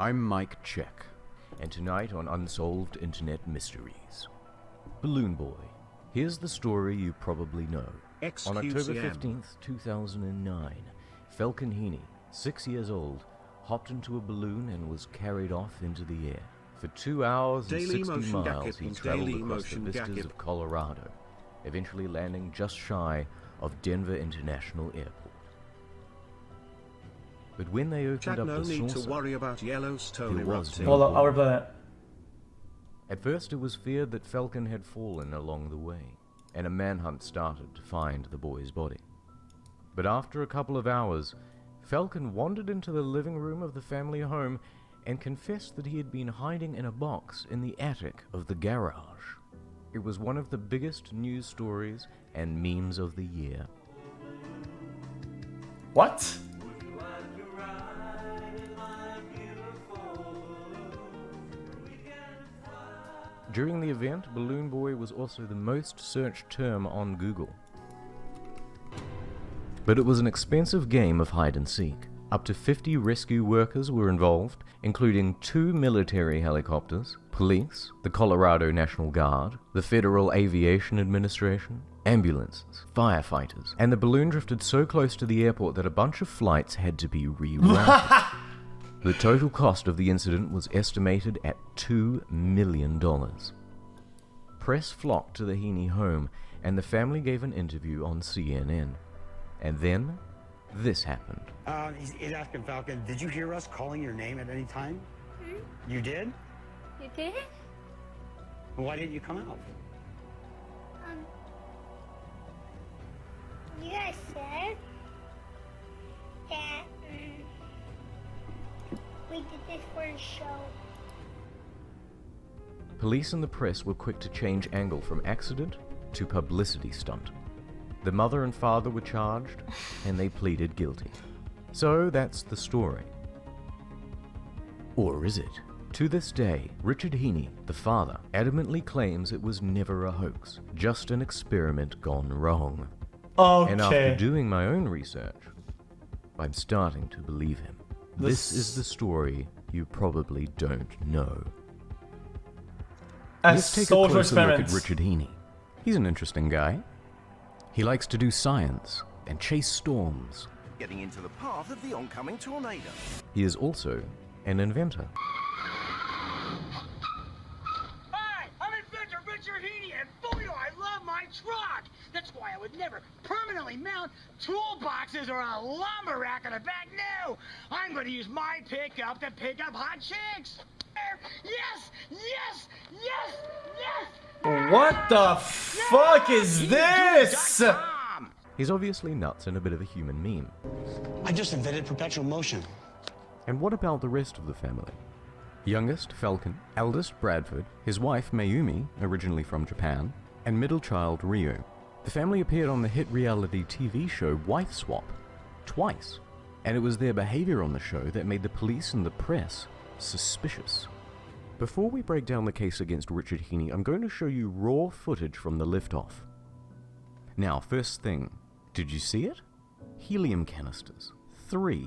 I'm Mike Check, and tonight on Unsolved Internet Mysteries, Balloon Boy. Here's the story you probably know. xQc. On October 15th, 2009, Falcon Heaney, 6 years old, hopped into a balloon and was carried off into the air. For 2 hours and 60 miles, he traveled across the vistas of Colorado, eventually landing just shy of Denver International Airport. But when they opened up the need saucer, to worry about Yellowstone there was erupting. no Hold on, I'll ball. replay that. At first, it was feared that Falcon had fallen along the way, and a manhunt started to find the boy's body. But after a couple of hours, Falcon wandered into the living room of the family home and confessed that he had been hiding in a box in the attic of the garage. It was one of the biggest news stories and memes of the year. What? During the event, Balloon Boy was also the most searched term on Google. But it was an expensive game of hide and seek. Up to 50 rescue workers were involved, including 2 military helicopters, police, the Colorado National Guard, the Federal Aviation Administration, ambulances, firefighters, and the balloon drifted so close to the airport that a bunch of flights had to be rerouted. The total cost of the incident was estimated at $2 million. Press flocked to the Heaney home, and the family gave an interview on CNN. And then, this happened. He's asking Falcon, did you hear us calling your name at any time? You did? You did? Why didn't you come out? You guys said that we did this for a show. Police and the press were quick to change angle from accident to publicity stunt. The mother and father were charged, and they pleaded guilty. So that's the story. Or is it? To this day, Richard Heaney, the father, adamantly claims it was never a hoax, just an experiment gone wrong. Okay. And after doing my own research, I'm starting to believe him. This is the story you probably don't know. Let's take a social closer look at experiments. Richard Heaney. He's an interesting guy. He likes to do science and chase storms. Getting into the path of the oncoming tornado. He is also an inventor. Hi, I'm inventor Richard Heaney, and boy do I love my truck! That's why I would never permanently mount toolboxes or a lumber rack on the back. No! I'm going to use my pickup to pick up hot chicks! Yes! Yes! Yes! Yes! What the fuck is this? He's obviously nuts and a bit of a human meme. I just invented perpetual motion. And what about the rest of the family? Youngest, Falcon, eldest, Bradford, his wife, Mayumi, originally from Japan, and middle child, Ryu. The family appeared on the hit reality TV show Wife Swap twice, and it was their behavior on the show that made the police and the press suspicious. Before we break down the case against Richard Heaney, I'm going to show you raw footage from the liftoff. Now, first thing, did you see it? Helium canisters. 3.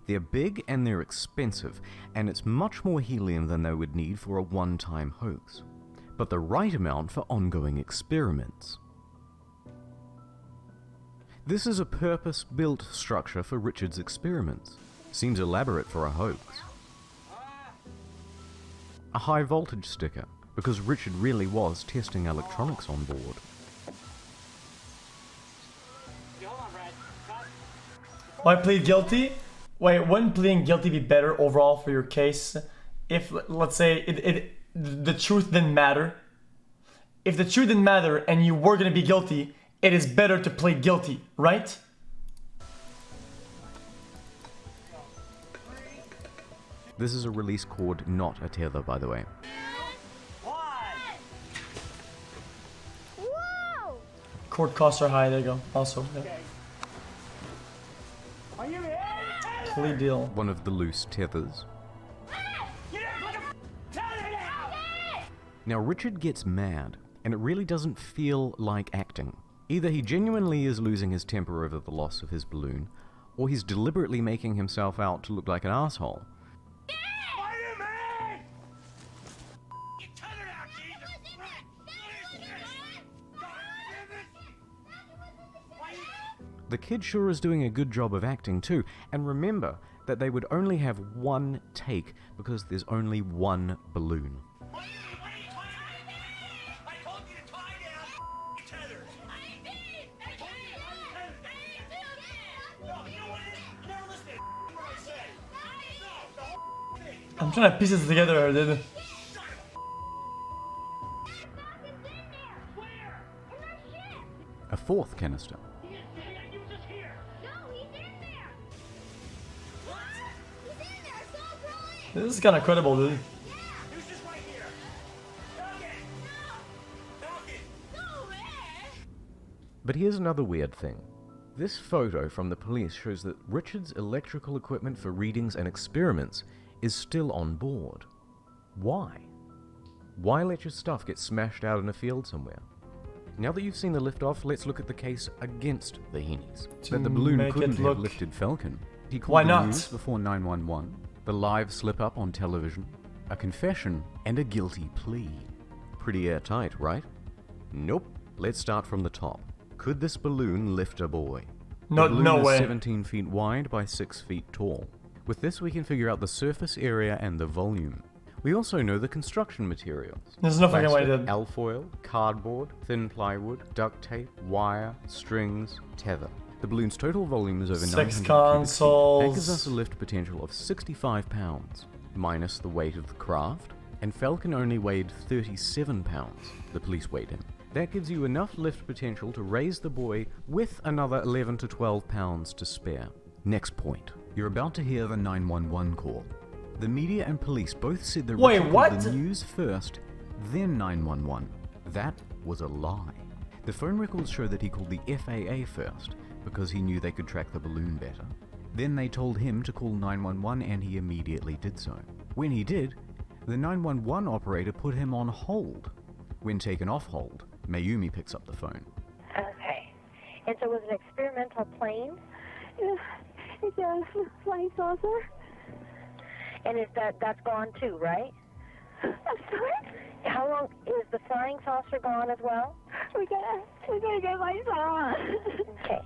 They're big and they're expensive, and it's much more helium than they would need for a one-time hoax, but the right amount for ongoing experiments. This is a purpose-built structure for Richard's experiments. Seems elaborate for a hoax. A high-voltage sticker, because Richard really was testing electronics on board. Why plead guilty? Wait, wouldn't pleading guilty be better overall for your case if, let's say, the truth didn't matter? If the truth didn't matter and you were going to be guilty, it is better to plead guilty, right? This is a release cord, not a tether, by the way. Whoa! Court costs are high, there you go. Also, yeah. Plea deal. One of the loose tethers. Now, Richard gets mad, and it really doesn't feel like acting. Either he genuinely is losing his temper over the loss of his balloon, or he's deliberately making himself out to look like an asshole. My The kid sure is doing a good job of acting too, and remember that they would only have one take because there's only one balloon. What are you I told you to tie down tethers. No, you know what it is? You never listen to what I say. No, the whole thing. I'm trying to piece this together, dude. Where? A fourth canister. He was just here. No, he's in there. What? He's in there. So bro. This is kind of credible, dude. He was just right here. Falcon! Falcon! No, man. But here's another weird thing. This photo from the police shows that Richard's electrical equipment for readings and experiments is still on board. Why? Why let your stuff get smashed out in a field somewhere? Now that you've seen the liftoff, let's look at the case against the Heenies. That the balloon make it couldn't have look- lifted Falcon. He called Why the not? news before 911, the live slip-up on television, a confession, and a guilty plea. Pretty airtight, right? Nope. Let's start from the top. Could this balloon lift a boy? No, The balloon no is way. 17 feet wide by 6 feet tall. With this we can figure out the surface area and the volume. We also know the construction materials. There's no fucking way, Plastic, dude. alfoil, cardboard, thin plywood, duct tape, wire, strings, tether. The balloon's total volume is over 900 Six cubic feet. That gives consoles. us a lift potential of 65 pounds, minus the weight of the craft, and Falcon only weighed 37 pounds. The police weighed him. That gives you enough lift potential to raise the boy with another 11 to 12 pounds to spare. Next point. You're about to hear the 911 call. The media and police both said that Wait, Richard what? called the news first, then 911. That was a lie. The phone records show that he called the FAA first, because he knew they could track the balloon better. Then they told him to call 911 and he immediately did so. When he did, the 911 operator put him on hold. When taken off hold, Mayumi picks up the phone. Okay. And so it was an experimental plane? It's a flying saucer. And that's gone too, right? I'm sorry. How long is the flying saucer gone as well? We gotta get my son. Okay.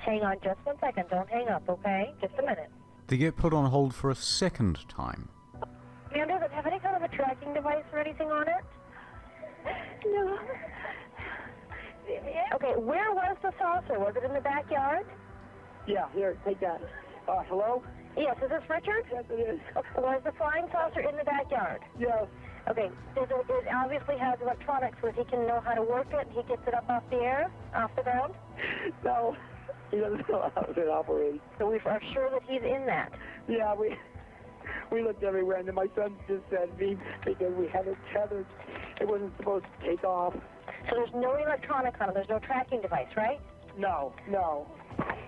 Hang on just 1 second. Don't hang up, okay? Just a minute. They get put on hold for a second time. Man, does it have any kind of a tracking device or anything on it? No. Okay, where was the saucer? Was it in the backyard? Yeah, here, take that. Hello? Yes, is this Richard? Yes, it is. Was the flying saucer in the backyard? Yes. Okay, it obviously has electronics where he can know how to work it. He gets it up off the air, off the ground. No, he doesn't know how it operates. So we are sure that he's in that. Yeah, we looked everywhere, and then my son just said because we had it tethered, it wasn't supposed to take off. So there's no electronics on it. There's no tracking device, right? No.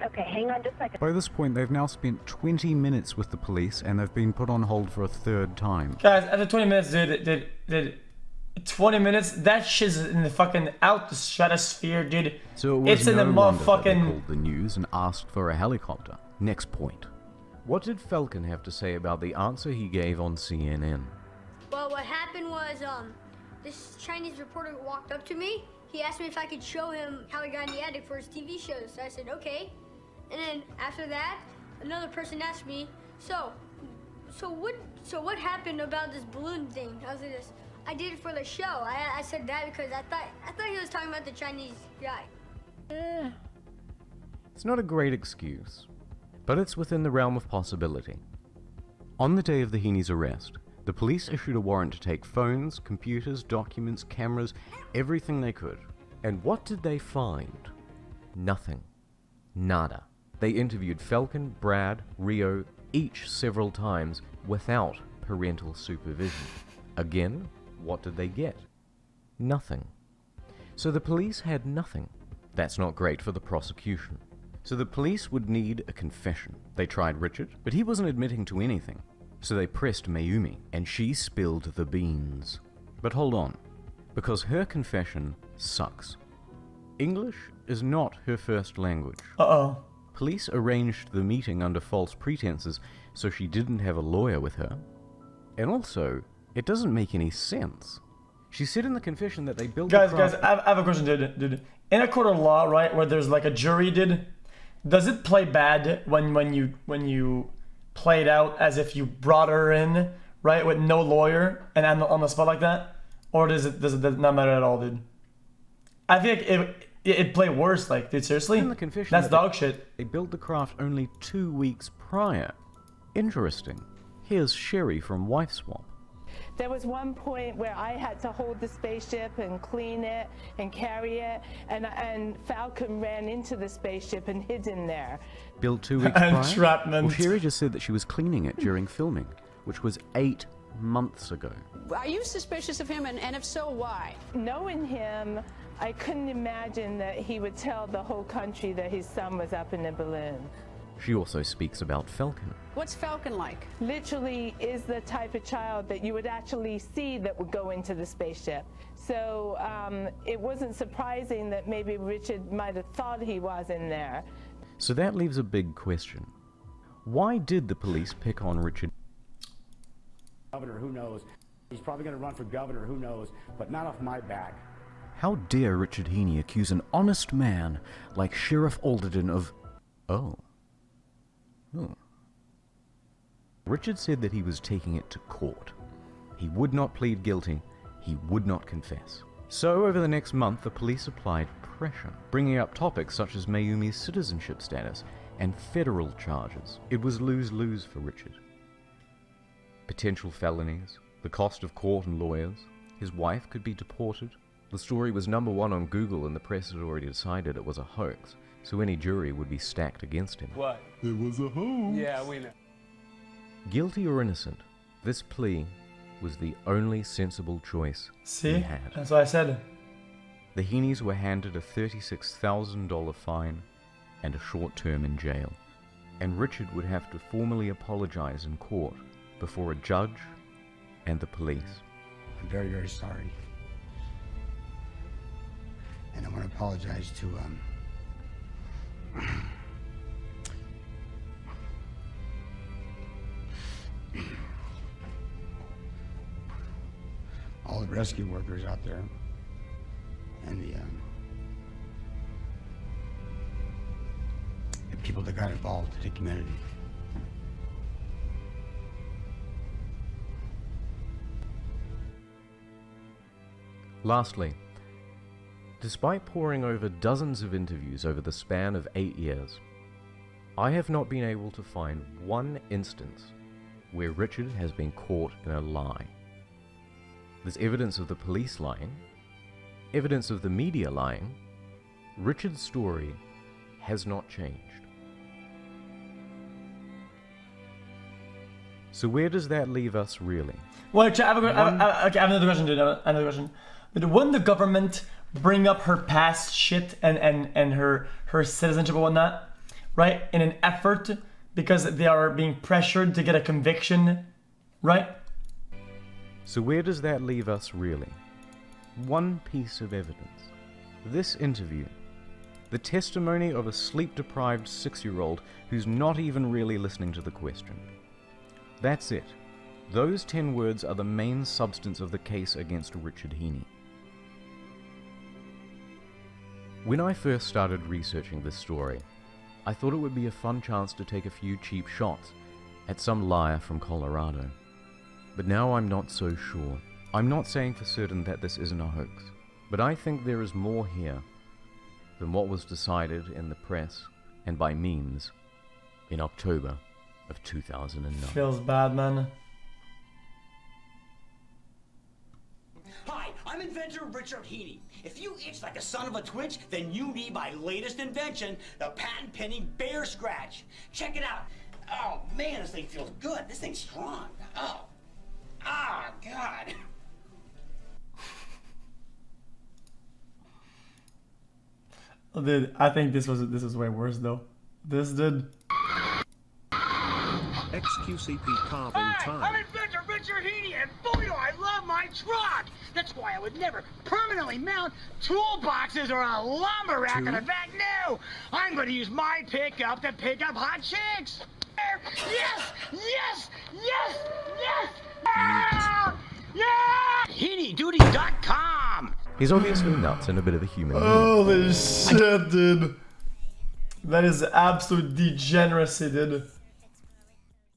Okay, hang on just a second. By this point, they've now spent 20 minutes with the police and they've been put on hold for a third time. Guys, after 20 minutes, dude, 20 minutes? That shit's in the fucking out the stratosphere, dude. So it was It's in the no wonder that they motherfucking. called the news and asked for a helicopter. Next point. What did Falcon have to say about the answer he gave on CNN? Well, what happened was, this Chinese reporter walked up to me. He asked me if I could show him how he got in the attic for his TV shows. So I said, okay. And then after that, another person asked me, so what happened about this balloon thing? I was like this. I did it for the show. I said that because I thought he was talking about the Chinese guy. It's not a great excuse, but it's within the realm of possibility. On the day of the Heenies' arrest, the police issued a warrant to take phones, computers, documents, cameras, everything they could. And what did they find? Nothing. Nada. They interviewed Falcon, Brad, Rio, each several times without parental supervision. Again, what did they get? Nothing. So the police had nothing. That's not great for the prosecution. So the police would need a confession. They tried Richard, but he wasn't admitting to anything. So they pressed Mayumi, and she spilled the beans. But hold on, because her confession sucks. English is not her first language. Uh-oh. Police arranged the meeting under false pretenses, so she didn't have a lawyer with her. And also, it doesn't make any sense. She said in the confession that they built Guys, the guys, craft- I have a question, dude. In a court of law, right, where there's like a jury, dude, does it play bad when you play it out as if you brought her in, right, with no lawyer and on the spot like that, or does it not matter at all, dude? I think it play worse, like, dude, seriously? In the confession That's that dog shit. They built the craft only 2 weeks prior. Interesting. Here's Sherry from Wife Swap. There was one point where I had to hold the spaceship and clean it and carry it, and Falcon ran into the spaceship and hid in there. Built 2 weeks prior? Entrapment. Well, Sherry just said that she was cleaning it during filming, which was 8 months ago. Are you suspicious of him, and if so, why? Knowing him, I couldn't imagine that he would tell the whole country that his son was up in a balloon. She also speaks about Falcon. What's Falcon like? Literally is the type of child that you would actually see that would go into the spaceship. So it wasn't surprising that maybe Richard might have thought he was in there. So that leaves a big question. Why did the police pick on Richard? Governor, who knows? He's probably going to run for governor, who knows? But not off my back. How dare Richard Heaney accuse an honest man like Sheriff Alderton of... Oh. Richard said that he was taking it to court. He would not plead guilty. He would not confess. So over the next month, the police applied pressure, bringing up topics such as Mayumi's citizenship status and federal charges. It was lose-lose for Richard. Potential felonies, the cost of court and lawyers, his wife could be deported. The story was #1 on Google and the press had already decided it was a hoax, so any jury would be stacked against him. What? It was a hoax. Yeah, we know. Guilty or innocent, this plea was the only sensible choice he had. That's what I said. The Heanies were handed a $36,000 fine and a short term in jail, and Richard would have to formally apologize in court before a judge and the police. I'm very, very sorry. And I want to apologize to, all the rescue workers out there and the people that got involved in the community. Lastly, despite poring over dozens of interviews over the span of 8 years, I have not been able to find one instance where Richard has been caught in a lie. There's evidence of the police lying, evidence of the media lying. Richard's story has not changed. So where does that leave us really? Well, I have another question, dude. Another question. Wouldn't the government bring up her past shit and her citizenship and whatnot, right, in an effort because they are being pressured to get a conviction, right? So where does that leave us really? One piece of evidence. This interview. The testimony of a sleep-deprived 6-year-old who's not even really listening to the question. That's it. Those 10 words are the main substance of the case against Richard Heaney. When I first started researching this story, I thought it would be a fun chance to take a few cheap shots at some liar from Colorado. But now I'm not so sure. I'm not saying for certain that this isn't a hoax, but I think there is more here than what was decided in the press and by memes in October of 2009. Feels bad, man. Hi, I'm inventor Richard Heaney. If you itch like a son of a twitch, then you need my latest invention, the patent-pending bear scratch. Check it out. Oh, man, this thing feels good. This thing's strong. Oh. Ah, God. Dude, I think this was way worse though. This did. xQc carving time. I'm inventor Richard Heaney, and boy, do I love my truck! That's why I would never permanently mount toolboxes or a lumber rack in the back. No! I'm going to use my pickup to pick up hot chicks! Yes! Yes! Yes! Yes! Ah! Yeah! HeaneyDuty.com! He's obviously nuts and a bit of a human. Holy shit, dude. That is absolute degeneracy, dude.